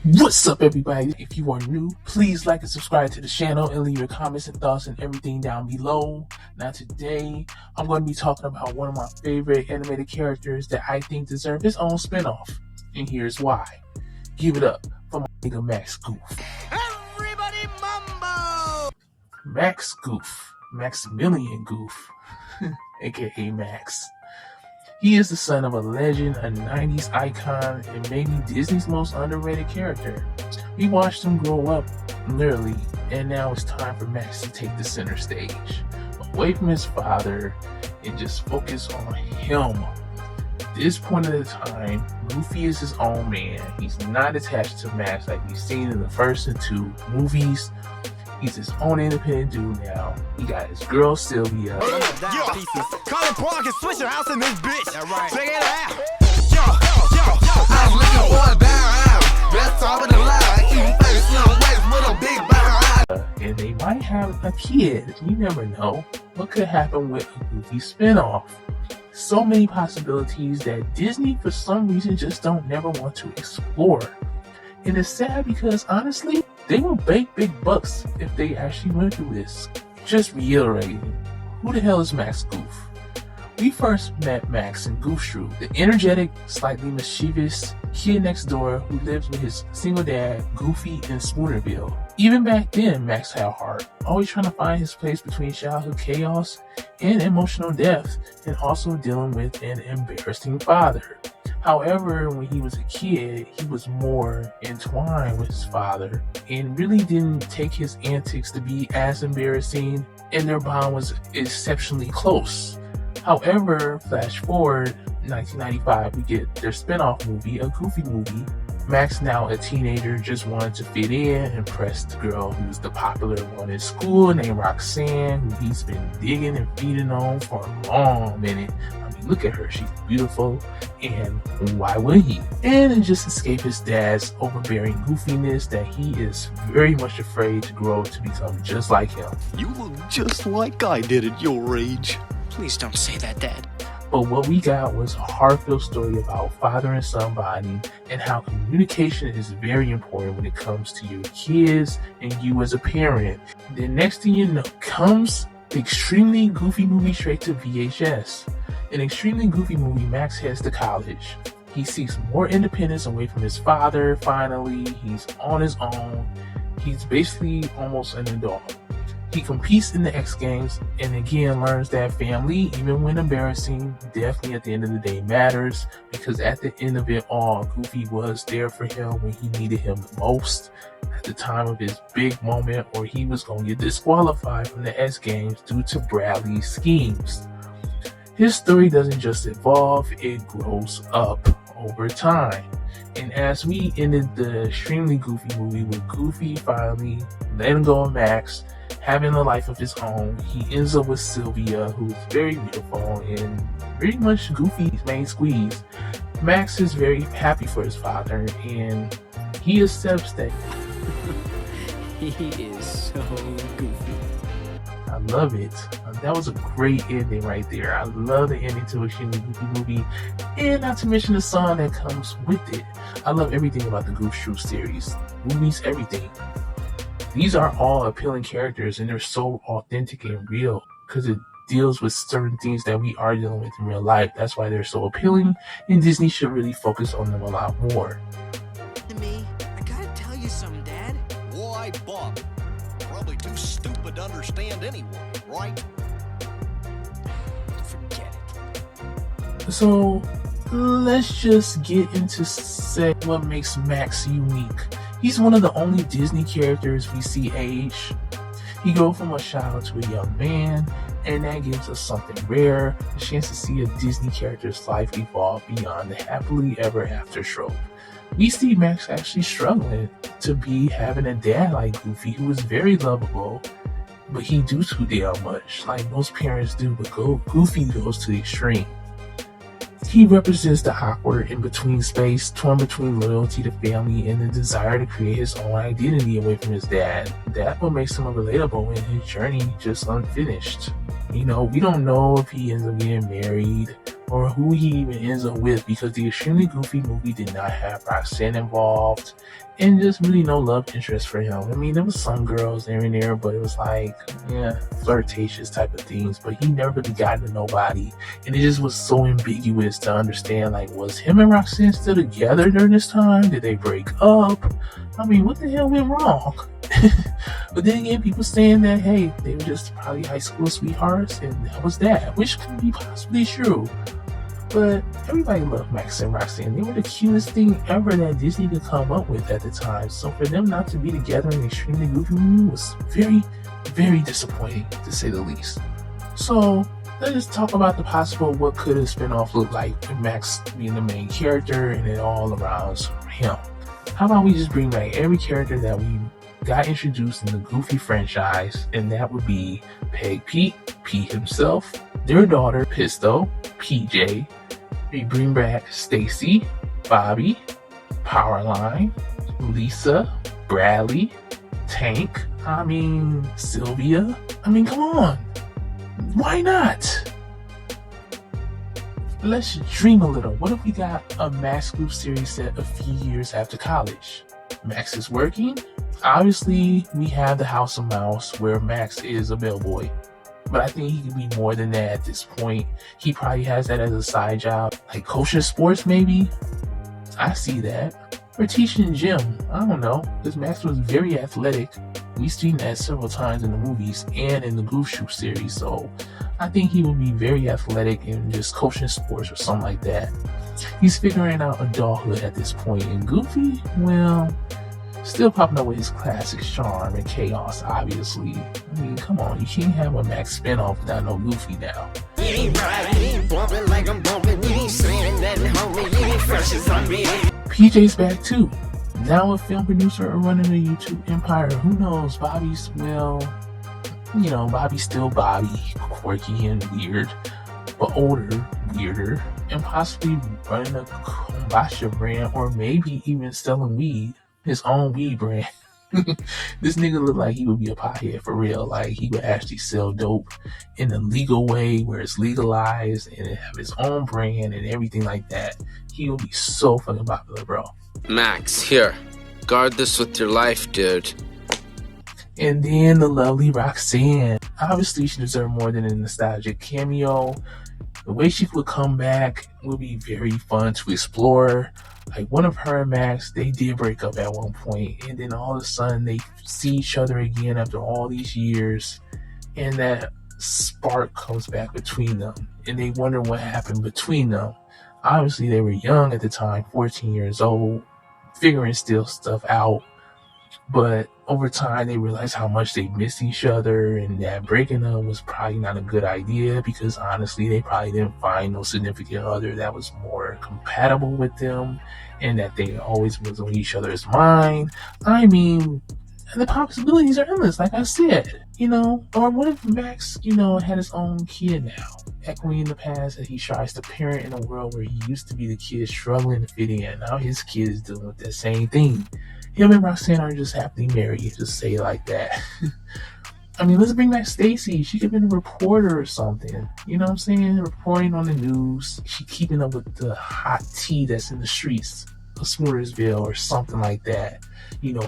What's up, everybody? If you are new, please like and subscribe to the channel and leave your comments and thoughts and everything down below. Now today, I'm going to be talking about one of my favorite animated characters that I think deserve his own spinoff. And here's why. Give it up for my nigga Max Goof. Everybody mambo! Max Goof. Maximilian Goof. aka Max. He is the son of a legend, a 90s icon, and maybe Disney's most underrated character. We watched him grow up, literally, and now it's time for Max to take the center stage. Away from his father and just focus on him. At this point of the time, Goofy is his own man. He's not attached to Max like we've seen in the first and two movies. He's his own independent dude now. He got his girl Sylvia. Call it Park and switch your house in this bitch. Yeah, right. Check it out. I'm looking for a down. Best top of the line. Eating face, no waist with a big behind. And they might have a kid. You never know. What could happen with a Goofy spinoff? So many possibilities that Disney, for some reason, just don't never want to explore. And it's sad because, honestly, they will make big bucks if they actually went through this. Just reiterating, who the hell is Max Goof? We first met Max in Goof Troop, the energetic, slightly mischievous kid next door who lives with his single dad, Goofy, in Spoonerville. Even back then, Max had heart, always trying to find his place between childhood chaos and emotional depth, and also dealing with an embarrassing father. However, when he was a kid, he was more entwined with his father and really didn't take his antics to be as embarrassing, and their bond was exceptionally close. However, flash forward, 1995, we get their spin-off movie, a Goofy movie. Max, now a teenager, just wanted to fit in and impress the girl who's the popular one in school named Roxanne, who he's been digging and feeding on for a long minute. I mean, look at her, she's beautiful, and why would he? And just escape his dad's overbearing goofiness that he is very much afraid to grow to become just like him. You look just like I did at your age. Please don't say that, Dad. But what we got was a heartfelt story about father and son bonding and how communication is very important when it comes to your kids and you as a parent. Then next thing you know, comes the Extremely Goofy movie straight to VHS. In Extremely Goofy movie, Max heads to college. He seeks more independence away from his father, finally. He's on his own. He's basically almost an adult. He competes in the X Games and again learns that family, even when embarrassing, definitely at the end of the day matters, because at the end of it all, Goofy was there for him when he needed him the most at the time of his big moment, or he was going to get disqualified from the X Games due to Bradley's schemes. His story doesn't just evolve, it grows up over time. And as we ended the Extremely Goofy movie with Goofy finally letting go of Max, having a life of his own, he ends up with Sylvia, who is very beautiful and very much Goofy's main squeeze. Max is very happy for his father, and he accepts that. He is so goofy. I love it. That was a great ending right there. I love the ending to Extremely Goofy movie, and not to mention the song that comes with it. I love everything about the Goof Troop series. Movies, everything. These are all appealing characters, and they're so authentic and real because it deals with certain things that we are dealing with in real life. That's why they're so appealing, and Disney should really focus on them a lot more. To me, I gotta tell you something, Dad. Why, Bob? Probably too stupid to understand anyway, right? Forget it. So let's just get into what makes Max unique. He's one of the only Disney characters we see age. He goes from a child to a young man, and that gives us something rare, a chance to see a Disney character's life evolve beyond the happily ever after trope. We see Max actually struggling to be having a dad like Goofy, who is very lovable, but he do too damn much, like most parents do, but Goofy goes to the extreme. He represents the awkward in-between space, torn between loyalty to family and the desire to create his own identity away from his dad. That's what makes him relatable and his journey just unfinished. You know, we don't know if he ends up getting married or who he even ends up with, because the Extremely Goofy movie did not have Roxanne involved, and just really no love interest for him. I mean, there was some girls there and there, but it was like, yeah, flirtatious type of things, but he never really got into nobody, and it just was so ambiguous to understand, like, was him and Roxanne still together during this time? Did they break up? I mean, what the hell went wrong? But then again, people saying that, hey, they were just probably high school sweethearts, and that was that, which could be possibly true. But everybody loved Max and Roxanne. They were the cutest thing ever that Disney could come up with at the time. So for them not to be together in an extremely goofy movie was very, very disappointing, to say the least. So let's just talk about the possible what could a spinoff look like with Max being the main character and it all around him. How about we just bring back every character that we got introduced in the Goofy franchise, and that would be Peg Pete, Pete himself, their daughter Pisto, PJ. We bring back Stacy, Bobby, Powerline, Lisa, Bradley, Tank, Sylvia. Come on. Why not? Let's dream a little. What if we got a Max Goof series set a few years after college? Max is working. Obviously, we have the House of Mouse where Max is a bellboy. But I think he could be more than that at this point. He probably has that as a side job. Like coaching sports, maybe? I see that. Or teaching gym. I don't know. Because Max was very athletic. We've seen that several times in the movies and in the Goof Troop series. So I think he would be very athletic and just coaching sports or something like that. He's figuring out adulthood at this point. And Goofy, well, still popping up with his classic charm and chaos, obviously. Come on, you can't have a Max spinoff without no Goofy now. PJ's back too. Now a film producer or running a YouTube empire. Who knows? Bobby's still Bobby, quirky and weird, but older, weirder, and possibly running a kombucha brand or maybe even selling weed. His own weed brand. This nigga look like he would be a pothead for real. Like he would actually sell dope in a legal way where it's legalized and have his own brand and everything like that. He would be so fucking popular, bro. Max, here. Guard this with your life, dude. And then the lovely Roxanne. Obviously, she deserved more than a nostalgic cameo. The way she would come back would be very fun to explore. Like one of her and Max, they did break up at one point, and then all of a sudden they see each other again after all these years, and that spark comes back between them, and they wonder what happened between them. Obviously, they were young at the time, 14 years old, figuring still stuff out, but over time they realized how much they missed each other, and that breaking up was probably not a good idea because honestly they probably didn't find no significant other that was more compatible with them, and that they always was on each other's mind. The possibilities are endless, like I said, or what if Max, had his own kid now, echoing the past that he tries to parent in a world where he used to be the kid struggling to fit in. Now his kid is dealing with that same thing. Him and Roxanne are just happily married, just say it like that. Let's bring back Stacy. She could have been a reporter or something. You know what I'm saying? Reporting on the news. She keeping up with the hot tea that's in the streets of Smoothersville or something like that.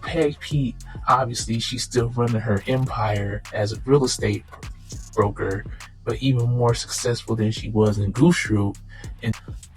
Peg Pete, obviously she's still running her empire as a real estate broker, but even more successful than she was in Goof Troop.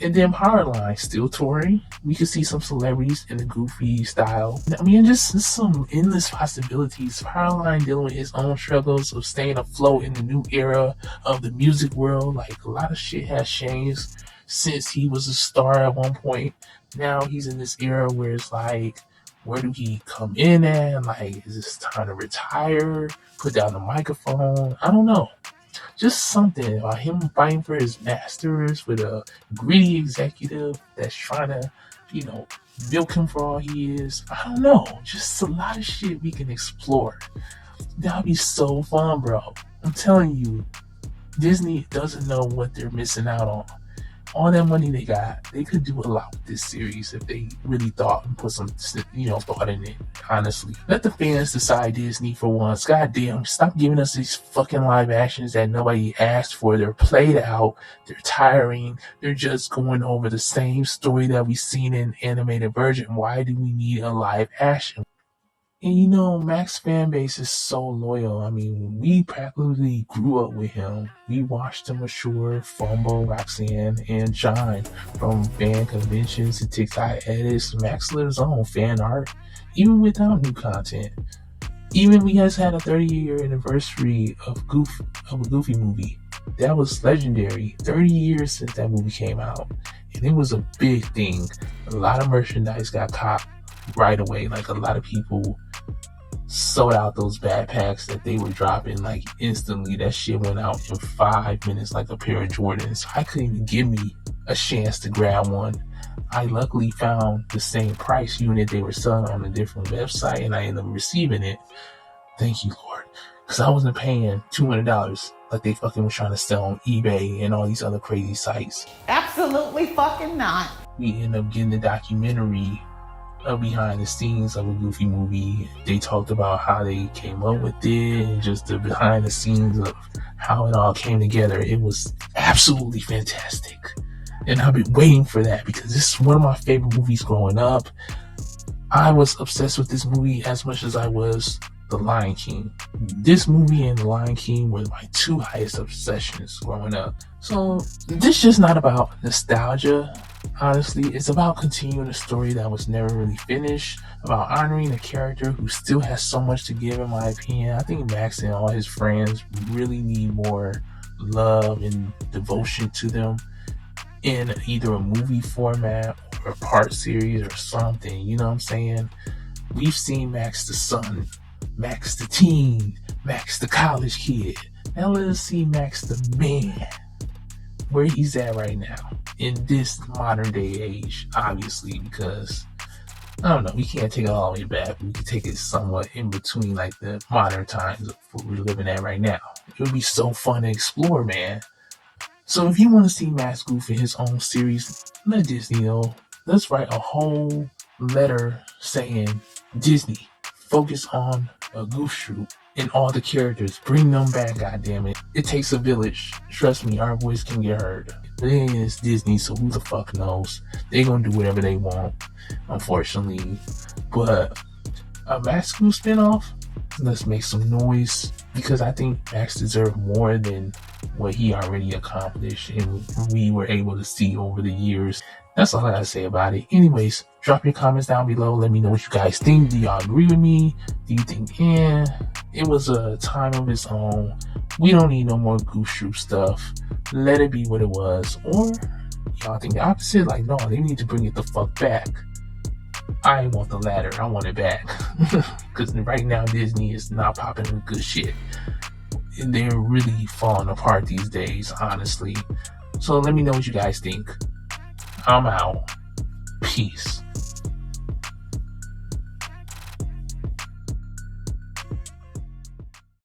And then Powerline still touring. We could see some celebrities in the Goofy style. Just some endless possibilities. Powerline dealing with his own struggles of staying afloat in the new era of the music world. Like a lot of shit has changed since he was a star at one point. Now he's in this era where it's like, where do he come in at? Like, is this time to retire? Put down the microphone? I don't know. Just something about him fighting for his masters with a greedy executive that's trying to, milk him for all he is. I don't know. Just a lot of shit we can explore. That'd be so fun, bro. I'm telling you, Disney doesn't know what they're missing out on. all that money they got, they could do a lot with this series if they really thought and put some, thought in it. Honestly, let the fans decide. Disney for once. Goddamn, stop giving us these fucking live actions that nobody asked for. They're played out. They're tiring. They're just going over the same story that we've seen in animated version. Why do we need a live action? And Max fan base is so loyal. I mean, we practically grew up with him. We watched him mature, fumble, Roxanne, and shine. From fan conventions to TikTok edits, Max lives on fan art, even without new content. Even we just had a 30-year anniversary of a Goofy movie. That was legendary. 30 years since that movie came out. And it was a big thing. A lot of merchandise got caught right away. Like, a lot of people sold out those backpacks that they were dropping like instantly. That shit went out in 5 minutes like a pair of Jordans. I couldn't even give me a chance to grab one. I luckily found the same price unit they were selling on a different website, and I ended up receiving it. Thank you, Lord. Because I wasn't paying $200 like they fucking were trying to sell on eBay and all these other crazy sites. Absolutely fucking not. We ended up getting the documentary behind the scenes of a Goofy movie. They talked about how they came up with it and just the behind the scenes of how it all came together. It was absolutely fantastic. And I've been waiting for that because this is one of my favorite movies growing up. I was obsessed with this movie as much as I was The Lion King. This movie and The Lion King were my two highest obsessions growing up. So this is just not about nostalgia. Honestly, it's about continuing a story that was never really finished, about honoring a character who still has so much to give, in my opinion. I think Max and all his friends really need more love and devotion to them in either a movie format or a part series or something. You know what I'm saying? We've seen Max the son, Max the teen, Max the college kid. Now let us see Max the man, where he's at right now in this modern day age, obviously, because I don't know, we can't take it all the way back. We can take it somewhat in between, like the modern times of what we're living at right now. It would be so fun to explore, man. So if you want to see Max Goof in his own series, let Disney know. Let's write a whole letter saying, Disney, focus on a Goof Troop and all the characters. Bring them back, goddammit. It takes a village. Trust me, our voice can get heard. But then it's Disney, so who the fuck knows? They gonna do whatever they want, unfortunately. But a Max Goof spinoff, let's make some noise, because I think Max deserves more than what he already accomplished and we were able to see over the years. That's all I gotta say about it. Anyways, drop your comments down below. Let me know what you guys think. Do y'all agree with me? Do you think, it was a time of its own? We don't need no more Goof Troop stuff. Let it be what it was. Or y'all think the opposite? Like, no, they need to bring it the fuck back. I want the latter. I want it back. Because right now, Disney is not popping with good shit. And they're really falling apart these days, honestly. So let me know what you guys think. I'm out. Peace.